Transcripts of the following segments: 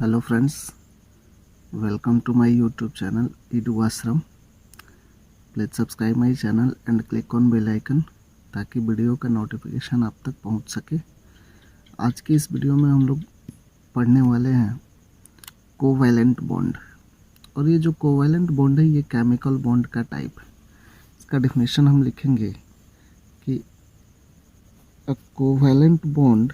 Hello friends, welcome to my YouTube channel Edu Ashram. Please subscribe my channel and click on bell icon ताकि video का notification आप तक पहुंच सके। आज की इस वीडियो में हम लोग पढ़ने वाले हैं कोवैलेंट बॉन्ड। और ये जो कोवैलेंट बॉन्ड है ये केमिकल बॉन्ड का टाइप है। इसका डेफिनेशन हम लिखेंगे कि a covalent bond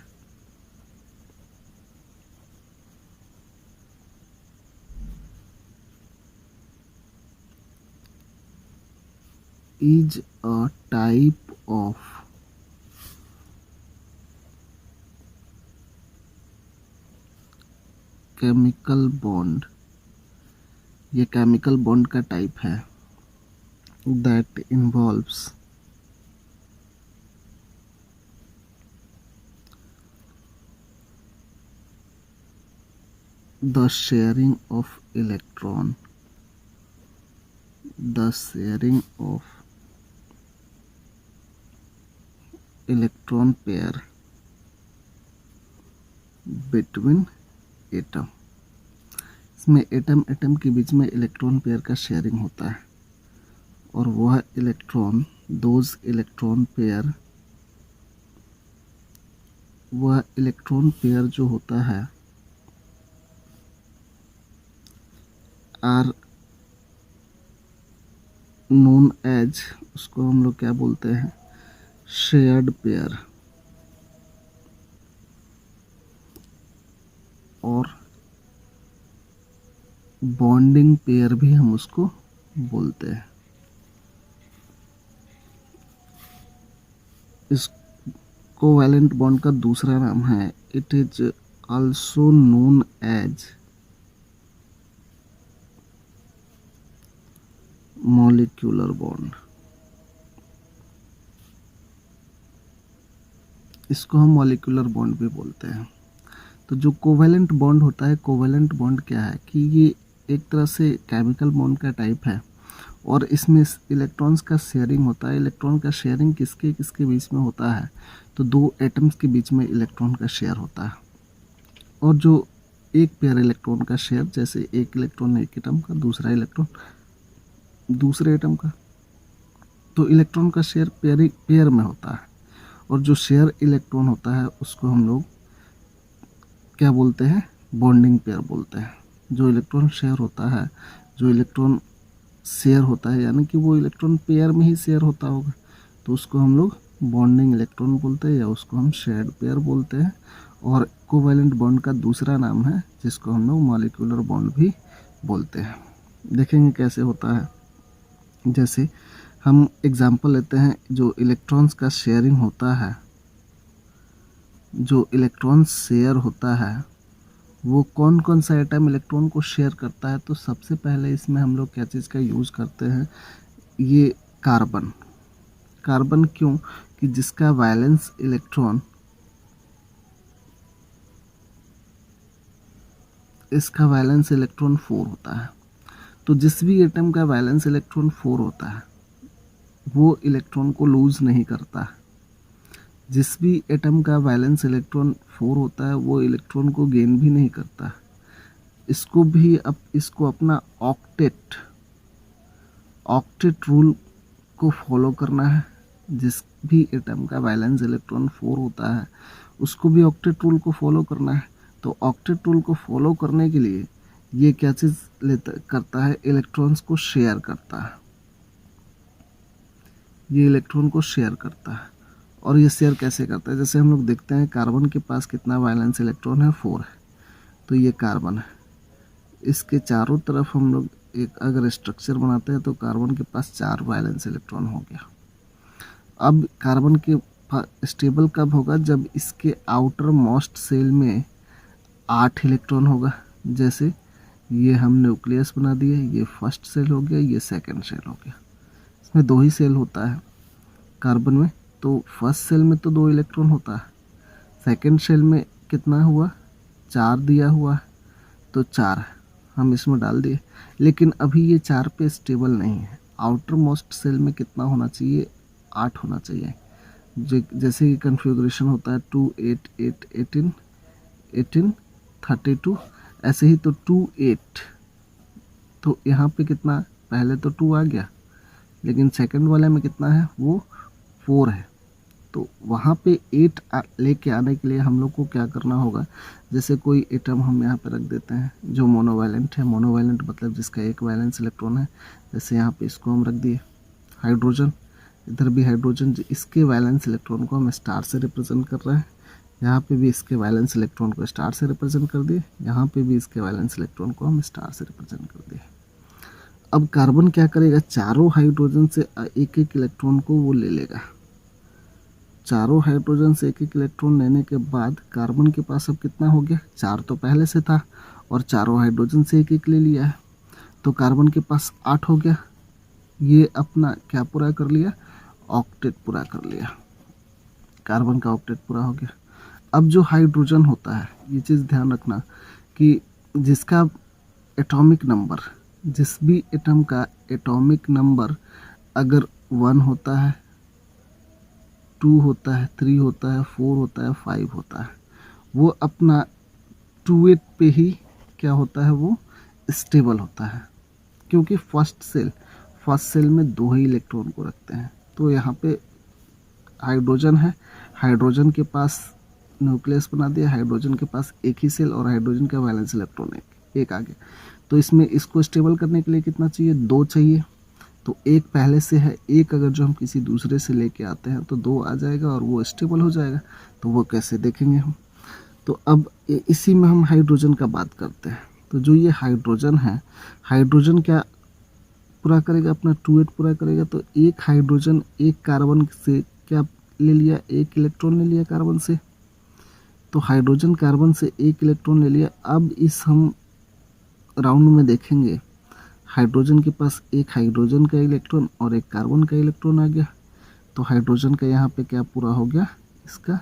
is a type of chemical bond। ये केमिकल बॉन्ड का टाइप है that involves the sharing of electron pair between atom। इसमें एटम के बीच में इलेक्ट्रॉन पेयर का शेयरिंग होता है और वह इलेक्ट्रॉन जो होता है आर नोन एज, उसको हम लोग क्या बोलते हैं, शेयर्ड पेयर, और बॉन्डिंग पेयर भी हम उसको बोलते हैं। इस कोवैलेंट बॉन्ड का दूसरा नाम है, it is also known as molecular bond. इसको हम मॉलिक्यूलर बॉन्ड भी बोलते हैं। तो जो कोवैलेंट बॉन्ड होता है, कोवैलेंट बॉन्ड क्या है कि ये एक तरह से केमिकल बॉन्ड का टाइप है और इसमें इलेक्ट्रॉन्स का शेयरिंग होता है। इलेक्ट्रॉन का शेयरिंग किसके किसके बीच में होता है, तो दो एटम्स के बीच में इलेक्ट्रॉन का शेयर होता है। और जो एक पेयर इलेक्ट्रॉन का शेयर, जैसे एक इलेक्ट्रॉन एक एटम का, दूसरा इलेक्ट्रॉन दूसरे एटम का, तो इलेक्ट्रॉन का शेयर पेयर में होता है। और जो शेयर इलेक्ट्रॉन होता है उसको हम लोग क्या बोलते हैं, बॉन्डिंग पेयर बोलते हैं। जो इलेक्ट्रॉन शेयर होता है यानी कि वो इलेक्ट्रॉन पेयर में ही शेयर होता होगा, तो उसको हम लोग बॉन्डिंग इलेक्ट्रॉन बोलते हैं या उसको हम शेयर्ड पेयर बोलते हैं। और कोवैलेंट बॉन्ड का दूसरा नाम है जिसको हम लोग मॉलिक्यूलर बॉन्ड भी बोलते हैं। देखेंगे कैसे होता है। जैसे हम एग्जांपल लेते हैं, जो इलेक्ट्रॉन्स का शेयरिंग होता है, जो इलेक्ट्रॉन शेयर होता है वो कौन कौन सा एटम इलेक्ट्रॉन को शेयर करता है। तो सबसे पहले इसमें हम लोग क्या चीज़ का यूज़ करते हैं, ये कार्बन। कार्बन क्यों कि जिसका वैलेंस इलेक्ट्रॉन, इसका वैलेंस इलेक्ट्रॉन 4 होता है। तो जिस भी एटम का वैलेंस इलेक्ट्रॉन 4 होता है वो इलेक्ट्रॉन को लूज़ नहीं करता। जिस भी एटम का वैलेंस इलेक्ट्रॉन 4 होता है वो इलेक्ट्रॉन को गेन भी नहीं करता। इसको अपना ऑक्टेट रूल को फॉलो करना है। जिस भी एटम का वैलेंस इलेक्ट्रॉन 4 होता है उसको भी ऑक्टेट रूल को फॉलो करना है। तो ऑक्टेट रूल को फॉलो करने के लिए ये क्या चीज़ करता है, इलेक्ट्रॉन्स को शेयर करता है। ये इलेक्ट्रॉन को शेयर करता है। और ये शेयर कैसे करता है, जैसे हम लोग देखते हैं कार्बन के पास कितना वैलेंस इलेक्ट्रॉन है, 4 है। तो ये कार्बन है, इसके चारों तरफ हम लोग एक अगर स्ट्रक्चर बनाते हैं तो कार्बन के पास 4 वैलेंस इलेक्ट्रॉन हो गया। अब कार्बन के स्टेबल कब होगा, जब इसके आउटर मोस्ट सेल में 8 इलेक्ट्रॉन होगा। जैसे ये हम न्यूक्लियस बना दिए, ये फर्स्ट सेल हो गया, ये सेकेंड सेल हो गया। इसमें 2 ही सेल होता है कार्बन में, तो फर्स्ट सेल में तो 2 इलेक्ट्रॉन होता है, सेकेंड सेल में कितना हुआ, 4 दिया हुआ है, तो 4 हम इसमें डाल दिए। लेकिन अभी ये 4 पे स्टेबल नहीं है। आउटर मोस्ट सेल में कितना होना चाहिए, 8 होना चाहिए। जैसे कि कन्फिग्रेशन होता है 2 8 8 18 18 32 ऐसे ही तो 2 8, तो यहाँ पे कितना, पहले तो 2 आ गया लेकिन सेकंड वाले में कितना है, वो 4 है। तो वहाँ पे 8 लेके आने के लिए हम लोग को क्या करना होगा, जैसे कोई एटम हम यहाँ पे रख देते हैं जो मोनोवैलेंट है, मोनोवैलेंट मतलब जिसका एक वैलेंस इलेक्ट्रॉन है, जैसे यहाँ पे इसको हम रख दिए हाइड्रोजन, इधर भी हाइड्रोजन, इसके वैलेंस इलेक्ट्रॉन को हम स्टार से रिप्रेजेंट कर रहे हैं, यहाँ पे भी इसके वैलेंस इलेक्ट्रॉन को स्टार से रिप्रेजेंट कर दिए, यहाँ पे भी इसके वैलेंस इलेक्ट्रॉन को हम स्टार से रिप्रेजेंट कर दिए। अब कार्बन क्या करेगा, चारों हाइड्रोजन से एक एक इलेक्ट्रॉन को वो ले लेगा। चारों हाइड्रोजन से एक एक इलेक्ट्रॉन लेने के बाद कार्बन के पास अब कितना हो गया, 4 तो पहले से था और चारों हाइड्रोजन से एक एक ले लिया है, तो कार्बन के पास 8 हो गया। ये अपना क्या पूरा कर लिया, ऑक्टेट पूरा कर लिया, कार्बन का ऑक्टेट पूरा हो गया। अब जो हाइड्रोजन होता है, ये चीज़ ध्यान रखना कि जिसका एटॉमिक नंबर, जिस भी एटम का एटॉमिक नंबर अगर 1 होता है, 2 होता है, 3 होता है, 4 होता है, 5 होता है, वो अपना 2 8 पे ही क्या होता है, वो स्टेबल होता है, क्योंकि फर्स्ट सेल में 2 ही इलेक्ट्रॉन को रखते हैं। तो यहाँ पे हाइड्रोजन है, हाइड्रोजन के पास न्यूक्लियस बना दिया, हाइड्रोजन के पास एक ही सेल और हाइड्रोजन का वैलेंस इलेक्ट्रॉन एक आ गया। तो इसमें इसको स्टेबल करने के लिए कितना चाहिए, 2 चाहिए। तो एक पहले से है, एक अगर जो हम किसी दूसरे से लेके आते हैं तो 2 आ जाएगा और वो स्टेबल हो जाएगा। तो वो कैसे देखेंगे हम, तो अब इसी में हम हाइड्रोजन का बात करते हैं। तो जो ये हाइड्रोजन है, हाइड्रोजन क्या पूरा करेगा, अपना 2 8 पूरा करेगा। तो एक हाइड्रोजन एक कार्बन से क्या ले लिया, एक इलेक्ट्रॉन ले लिया कार्बन से। तो हाइड्रोजन कार्बन से एक इलेक्ट्रॉन ले लिया। अब इस हम राउंड में देखेंगे, हाइड्रोजन के पास एक हाइड्रोजन का इलेक्ट्रॉन और एक कार्बन का इलेक्ट्रॉन आ गया। तो हाइड्रोजन का यहाँ पे क्या पूरा हो गया, इसका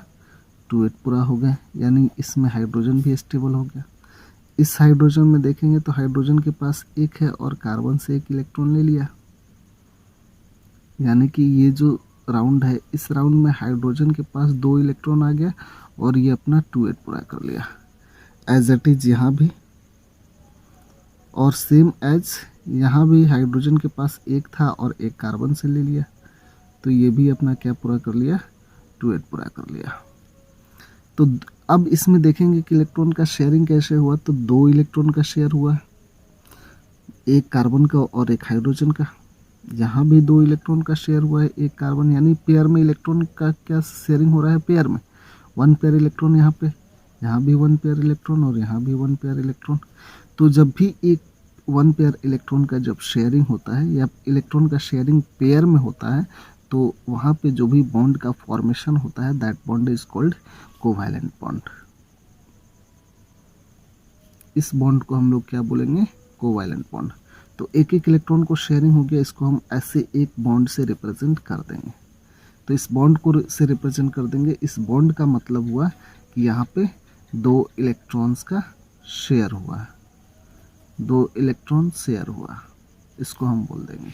2 8 पूरा हो गया, यानी इसमें हाइड्रोजन भी स्टेबल हो गया। इस हाइड्रोजन में देखेंगे तो हाइड्रोजन के पास एक है और कार्बन से एक इलेक्ट्रॉन ले लिया, यानी कि ये जो राउंड है, इस राउंड में हाइड्रोजन के पास 2 इलेक्ट्रॉन आ गया और ये अपना 2 8 पूरा कर लिया। एज इट इज यहाँ भी, और सेम एज यहाँ भी हाइड्रोजन के पास एक था और एक कार्बन से ले लिया, तो ये भी अपना क्या पूरा कर लिया, 2 8 पूरा कर लिया। तो अब इसमें देखेंगे कि इलेक्ट्रॉन का शेयरिंग कैसे हुआ। तो 2 इलेक्ट्रॉन का शेयर हुआ, एक कार्बन का और एक हाइड्रोजन का। यहाँ भी 2 इलेक्ट्रॉन का शेयर हुआ है, एक कार्बन, यानी पेयर में इलेक्ट्रॉन का क्या शेयरिंग हो रहा है, पेयर में 1 पेयर इलेक्ट्रॉन यहाँ पे, यहाँ भी 1 पेयर इलेक्ट्रॉन और यहाँ भी 1 पेयर इलेक्ट्रॉन। तो जब भी एक 1 पेयर इलेक्ट्रॉन का जब शेयरिंग होता है या इलेक्ट्रॉन का शेयरिंग पेयर में होता है, तो वहाँ पे जो भी बॉन्ड का फॉर्मेशन होता है, that bond is called covalent bond. इस बॉन्ड को हम लोग क्या बोलेंगे, कोवैलेंट बॉन्ड। तो एक एक इलेक्ट्रॉन को शेयरिंग हो गया, इसको हम ऐसे एक बॉन्ड से रिप्रेजेंट कर देंगे। तो इस बॉन्ड को से रिप्रेजेंट कर देंगे। इस बॉन्ड का मतलब हुआ कि यहाँ पे 2 इलेक्ट्रॉन्स का शेयर हुआ है, 2 इलेक्ट्रॉन शेयर हुआ, इसको हम बोल देंगे।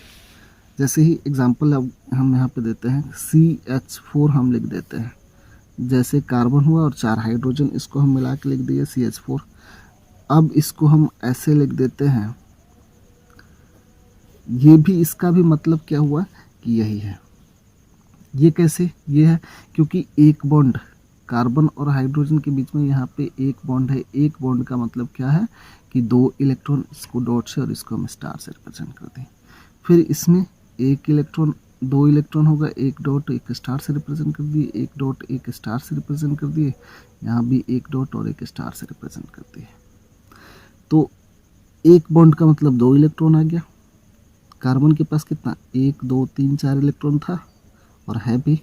जैसे ही एग्जांपल अब हम यहाँ पे देते हैं, CH4 हम लिख देते हैं, जैसे कार्बन हुआ और 4 हाइड्रोजन, इसको हम मिला के लिख दिए CH4। अब इसको हम ऐसे लिख देते हैं, ये भी, इसका भी मतलब क्या हुआ कि यही है। ये कैसे, ये है क्योंकि एक बॉन्ड कार्बन और हाइड्रोजन के बीच में यहाँ पे एक बॉन्ड है। एक बॉन्ड का मतलब क्या है कि 2 इलेक्ट्रॉन, इसको डॉट से और इसको हम स्टार से रिप्रेजेंट कर दें। फिर इसमें एक इलेक्ट्रॉन, 2 इलेक्ट्रॉन होगा, एक डॉट एक स्टार से रिप्रेजेंट कर दिए, एक डॉट एक स्टार से रिप्रेजेंट कर दिए, यहाँ भी एक डॉट और एक स्टार से रिप्रेजेंट कर दिए। तो एक बॉन्ड का मतलब 2 इलेक्ट्रॉन आ गया। कार्बन के पास कितना, 1 2 3 4 इलेक्ट्रॉन था और है भी।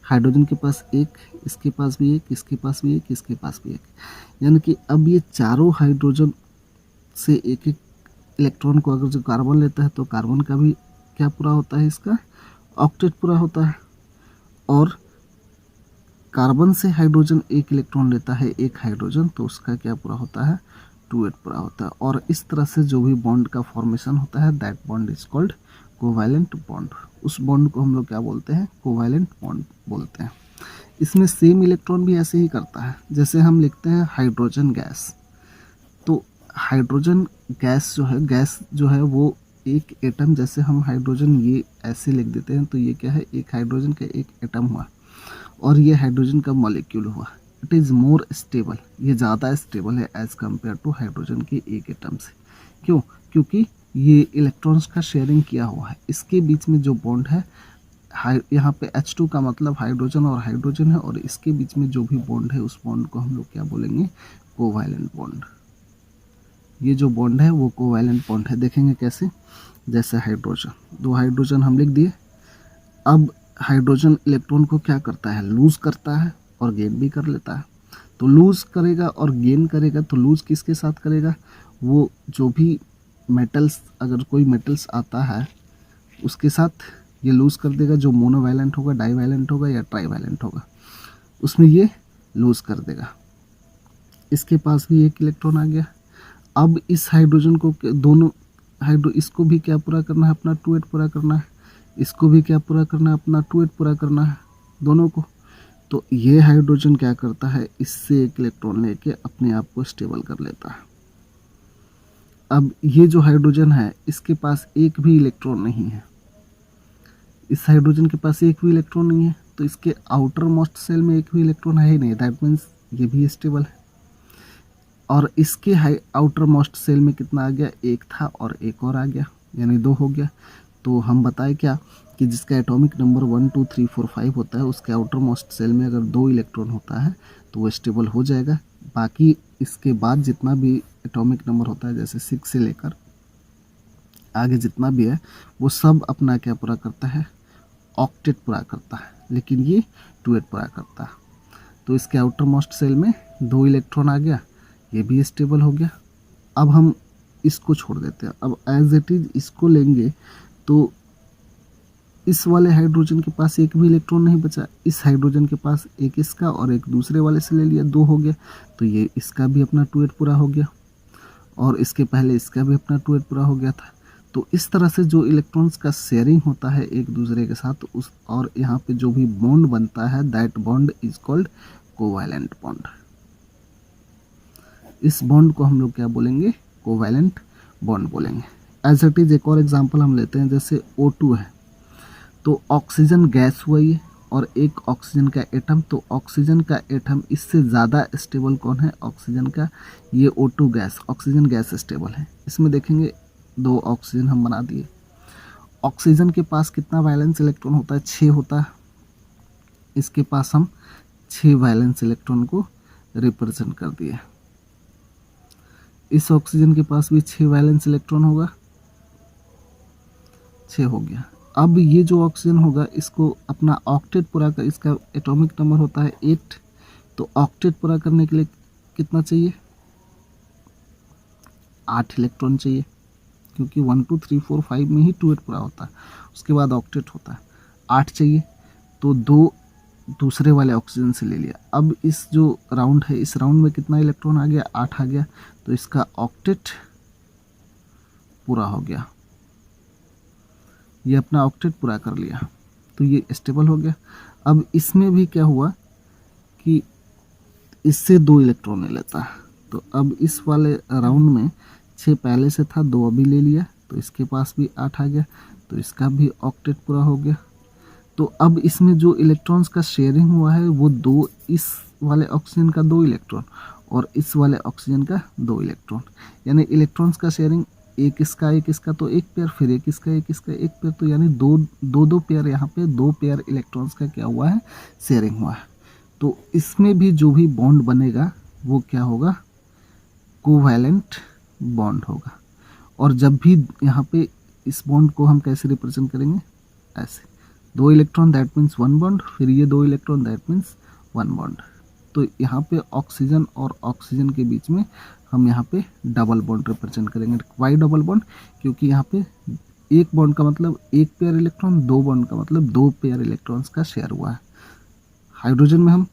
हाइड्रोजन के पास एक, इसके पास भी एक, इसके पास भी एक, इसके पास भी एक, यानी कि अब ये चारों हाइड्रोजन से एक एक इलेक्ट्रॉन को अगर जो कार्बन लेता है तो कार्बन का भी क्या पूरा होता है, इसका ऑक्टेट पूरा होता है। और कार्बन से हाइड्रोजन एक इलेक्ट्रॉन लेता है, एक हाइड्रोजन, तो उसका क्या पूरा होता है, 2 8 पूरा होता है। और इस तरह से जो भी बॉन्ड का फॉर्मेशन होता है, that bond is called covalent bond. उस बॉन्ड को हम लोग क्या बोलते हैं, कोवैलेंट बॉन्ड बोलते हैं। इसमें सेम इलेक्ट्रॉन भी ऐसे ही करता है, जैसे हम लिखते हैं हाइड्रोजन गैस। तो हाइड्रोजन गैस जो है वो एक एटम, जैसे हम हाइड्रोजन ये ऐसे लिख देते हैं तो ये क्या है, एक हाइड्रोजन का एक एटम हुआ और ये हाइड्रोजन का मॉलिक्यूल हुआ। इट इज़ मोर स्टेबल, ये ज़्यादा स्टेबल है एज़ कम्पेयर टू हाइड्रोजन के एक एटम से। क्यों? क्योंकि ये इलेक्ट्रॉन्स का शेयरिंग किया हुआ है। इसके बीच में जो बॉन्ड है, यहाँ पे H2 का मतलब हाइड्रोजन और हाइड्रोजन है, और इसके बीच में जो भी बॉन्ड है उस बॉन्ड को हम लोग क्या बोलेंगे, कोवैलेंट बॉन्ड। ये जो बॉन्ड है वो कोवैलेंट बॉन्ड है। देखेंगे कैसे, जैसे हाइड्रोजन, दो हाइड्रोजन हम लिख दिए। अब हाइड्रोजन इलेक्ट्रॉन को क्या करता है, लूज़ करता है और गेन भी कर लेता है। तो लूज़ करेगा और गेन करेगा, तो लूज़ किसके साथ करेगा, वो जो भी मेटल्स, अगर कोई मेटल्स आता है उसके साथ ये लूज़ कर देगा। जो मोनोवैलेंट होगा, डाईवैलेंट होगा या ट्राईवैलेंट होगा, उसमें ये लूज़ कर देगा। इसके पास भी एक इलेक्ट्रॉन आ गया। अब इस हाइड्रोजन को दोनों इसको भी क्या पूरा करना है, अपना 2s पूरा करना है, इसको भी क्या पूरा करना है, अपना 2s पूरा करना है, दोनों को। तो ये हाइड्रोजन क्या करता है, इससे एक इलेक्ट्रॉन लेके अपने आप को स्टेबल कर लेता है। अब ये जो हाइड्रोजन है इसके पास एक भी इलेक्ट्रॉन नहीं है, इस हाइड्रोजन के पास एक भी इलेक्ट्रॉन नहीं है, तो इसके आउटर मोस्ट सेल में एक भी इलेक्ट्रॉन है ही नहीं। दैट मीन्स ये भी स्टेबल है। और इसके आउटर मोस्ट सेल में कितना आ गया, एक था और एक और आ गया, यानी 2 हो गया। तो हम बताए क्या कि जिसका एटॉमिक नंबर 1 2 3 4 5 होता है, उसके आउटर मोस्ट सेल में अगर 2 इलेक्ट्रॉन होता है तो वो स्टेबल हो जाएगा। बाकी इसके बाद जितना भी एटॉमिक नंबर होता है, जैसे 6 से लेकर आगे जितना भी है, वो सब अपना क्या पूरा करता है, ऑक्टेट पूरा करता है, लेकिन ये 2s पूरा करता है। तो इसके आउटर मोस्ट सेल में 2 इलेक्ट्रॉन आ गया, ये भी स्टेबल हो गया। अब हम इसको छोड़ देते हैं। अब एज इट इज इसको लेंगे तो इस वाले हाइड्रोजन के पास एक भी इलेक्ट्रॉन नहीं बचा। इस हाइड्रोजन के पास एक इसका और एक दूसरे वाले से ले लिया, 2 हो गया। तो ये इसका भी अपना 2s पूरा हो गया, और इसके पहले इसका भी अपना 2s पूरा हो गया था। तो इस तरह से जो इलेक्ट्रॉन्स का शेयरिंग होता है एक दूसरे के साथ, उस और यहाँ पे जो भी बॉन्ड बनता है, that bond is called covalent bond. इस बॉन्ड को हम लोग क्या बोलेंगे, कोवैलेंट बॉन्ड बोलेंगे। एज इट इज एक और एग्जांपल हम लेते हैं, जैसे O2 है, तो ऑक्सीजन गैस हुआ ये और एक ऑक्सीजन का एटम। तो ऑक्सीजन का एटम इससे ज़्यादा स्टेबल कौन है, ऑक्सीजन का, ये O2 gas, oxygen gas stable है। इसमें देखेंगे 2 ऑक्सीजन हम बना दिए। ऑक्सीजन के पास कितना वैलेंस इलेक्ट्रॉन होता है, 6 होता है। इसके पास हम 6 वैलेंस इलेक्ट्रॉन को रिप्रेजेंट कर दिए। इस ऑक्सीजन के पास भी 6 वैलेंस इलेक्ट्रॉन होगा, 6 हो गया। अब ये जो ऑक्सीजन होगा इसको अपना ऑक्टेट पूरा कर, इसका एटॉमिक नंबर होता है 8। तो ऑक्टेट पूरा करने के लिए कितना चाहिए, 8 इलेक्ट्रॉन चाहिए, क्योंकि 1 2 3 4 5 में ही 2s पूरा होता है, उसके बाद ऑक्टेट होता है। 8 चाहिए, तो 2 दूसरे वाले ऑक्सीजन से ले लिया। अब इस जो राउंड है, इस राउंड में कितना इलेक्ट्रॉन आ गया, 8 आ गया। तो इसका ऑक्टेट पूरा हो गया, ये अपना ऑक्टेट पूरा कर लिया, तो ये स्टेबल हो गया। अब इसमें भी क्या हुआ कि इससे 2 इलेक्ट्रॉन ले लेता है। तो अब इस वाले राउंड में 6 पहले से था, 2 अभी ले लिया, तो इसके पास भी 8 आ गया, तो इसका भी ऑक्टेट पूरा हो गया। तो अब इसमें जो इलेक्ट्रॉन्स का शेयरिंग हुआ है वो 2, इस वाले ऑक्सीजन का 2 इलेक्ट्रॉन और इस वाले ऑक्सीजन का 2 इलेक्ट्रॉन, यानी इलेक्ट्रॉन्स का शेयरिंग एक इसका तो एक पेयर, फिर एक इसका एक पेयर, तो यानी दो पेयर, यहाँ पे 2 पेयर इलेक्ट्रॉन्स का क्या हुआ है, शेयरिंग हुआ है। तो इसमें भी जो भी बॉन्ड बनेगा वो क्या होगा, कोवैलेंट बॉन्ड होगा। और जब भी यहाँ पे इस बॉन्ड को हम कैसे रिप्रेजेंट करेंगे, ऐसे 2 इलेक्ट्रॉन दैट मीन्स 1 बॉन्ड, फिर ये 2 इलेक्ट्रॉन दैट मीन्स 1 बॉन्ड। तो यहाँ पे ऑक्सीजन और ऑक्सीजन के बीच में हम यहाँ पे डबल बॉन्ड रिप्रेजेंट करेंगे। वाई डबल बॉन्ड, क्योंकि यहाँ पे एक बॉन्ड का मतलब एक पेयर इलेक्ट्रॉन, 2 बॉन्ड का मतलब 2 पेयर इलेक्ट्रॉन्स का शेयर हुआ है। हाइड्रोजन में हम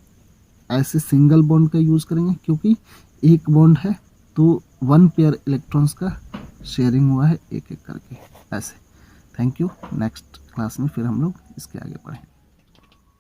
ऐसे सिंगल बॉन्ड का यूज़ करेंगे, क्योंकि एक बॉन्ड है तो 1 पेयर इलेक्ट्रॉन्स का शेयरिंग हुआ है एक एक करके, ऐसे। Thank you. नेक्स्ट क्लास में फिर हम लोग इसके आगे पढ़ेंगे।